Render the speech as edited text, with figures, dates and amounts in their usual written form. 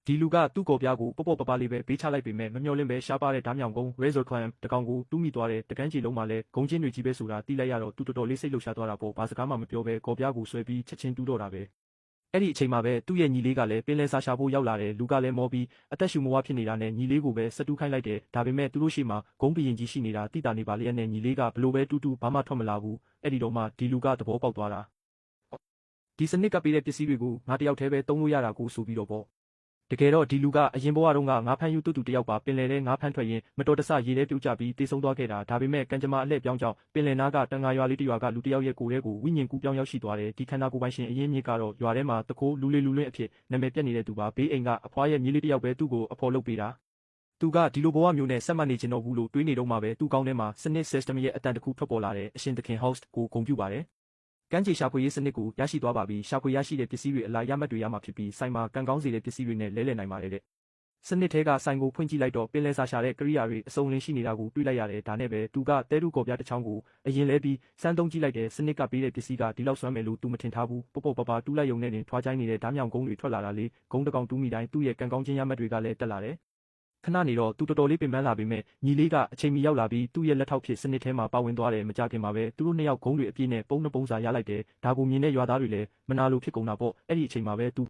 ဒီလူကသူ့ကော်ပြားကိုပေါ့ပေါ့ပပလေးပဲပေးချလိုက်ပေမဲ့မမျှော်လင့်ပဲရှားပါတဲ့ဓားမြောင်ကုန်း Razor Clam တကောင်ကိုတူးမိသွားတဲ့တကန်းကြီးလုံးမှာလဲဂုံချင်းတွေကြီးပဲဆိုတာသိလိုက်ရတော့သူတော်တော်လေးစိတ်လှုပ်ရှားသွားတာပေါ့ဘာစကားမှမပြောပဲကော်ပြားကိုဆွဲပြီးချက်ချင်းတူးတော့တာပဲအဲ့ဒီအချိန်မှာပဲသူ့ရဲ့ညီလေးကလည်းပင်လယ်စာရှာဖို့ရောက်လာတယ်လူကလည်းမောပြီးအသက်ရှူမဝဖြစ်နေတာနဲ့ညီလေးကိုပဲစတူးခိုင်းလိုက်တယ်ဒါပေမဲ့သူတို့ရှိမှဂုံးပရင်ကြီးရှိနေတာတိတာနေပါလျက်နဲ့ညီလေးကဘလို့ပဲတူးတူးဘာမှထွက်မလာဘူးအဲ့ဒီတော့မှဒီလူကသဘောပေါက်သွားတာဒီစနစ်ကပေးတဲ့ပစ္စည်းတွေကိုငါတယောက်တည်းပဲသုံးလို့ရတာကိုဆိုပြီးတော့ပေါ့တကယ်တော့ဒီလူကအရင်ဘဝတုန်းကငါးဖမ်းယူတူတူတယောက်ပါပင်လယ်ထဲငါးဖမ်းထွက်ရင်မတော်တဆရေထဲပြုတ်ကျပြီးတေဆုံးသွားခဲ့တာဒါပေမဲ့ကံကြမ္မာအလှည့်ပြောင်းကြောင့်ပင်လယ်နားကတန်ငါရွာလေးတစ်ရွာကလူတစ်ယောက်ရဲ့ကိုယ်ထဲကိုဝိညာဉ်ကူးပြောင်းရောက်ရှိသွားတယ်ဒီခန္ဓာကိုယ်ပိုင်ရှင်အရင်မြစ်ကတော့ရွာထဲမှာတခိုးလူလေလူလွင့်အဖြစ်နာမည်ပြတ်နေတဲ့သူပါဘေးအိမ်ကအဖွားရဲ့မြေးလေးတစ်ယောက်ပဲသူ့ကိုအဖော်လုပ်ပေးတာသူကဒီလိုဘဝမျိုးနဲ့ဆက်မှတ်နေချင်တော့ဘူးလို့တွေးနေတော့မှပဲသူ့ကောင်းထဲမှာစနစ် system ရဲ့အတန်တစ်ခုထွက်ပေါ်လာတယ်အရှင်သခင် host ကိုဂုဏ်ပြုပါတယ်ကမ်းခြေရှာဖွေရေးစနစ်ကိုရရှိသွားပါပြီရှာဖွေရရှိတဲ့ပစ္စည်းတွေအလားရမှတ်တွေရမှာဖြစ်ပြီးဆိုင်မှာကံကောင်းစေတဲ့ပစ္စည်းတွေနဲ့လဲလှယ်နိုင်ပါတယ်တဲ့စနစ်ထဲကဆိုင်ကိုဖွင့်ကြည့်လိုက်တော့ပင်လယ်စာရှာတဲ့ကိရိယာတွေအစုံလင်ရှိနေတာကိုတွေ့လိုက်ရတယ်ဒါနဲ့ပဲသူကတဲတူကော်ပြားတစ်ချောင်းကိုအရင်လဲပြီးစမ်းသုံးကြည့်လိုက်တဲ့စနစ်ကပေးတဲ့ပစ္စည်းကဒီလောက်စွမ်းမယ်လို့သူမထင်ထားဘူးပေါ့ပေါ့ပပတူးလိုက်ရုံနဲ့တင်ထွားချိုင်းနေတဲ့ဓားမြောင်ကုန်းတွေထွက်လာတာလေဂုံးတကောင်တူးမိတိုင်းသူ့ရဲ့ကံကောင်းခြင်းရမှတ်တွေကလည်းတက်လာတယ်ခဏနေတော့သူတော်တော်လေးပင်ပန်းလာပေမဲ့ညီလေးကအချိန်မီရောက်လာပြီးသူ့ရဲ့လက်ထောက်ဖြစ်စနစ်ထဲမှာပါဝင်သွားတယ်မကြခင်မှာပဲသူတို့နှစ်ယောက်ဂုံးတွေအပြည့်နဲ့ပုံနှပုံစာရလိုက်တယ်ဒါကိုမြင်တဲ့ရွာသားတွေလည်းမနာလိုဖြစ်ကုန်တာပေါ့အဲ့ဒီအချိန်မှာပဲသူ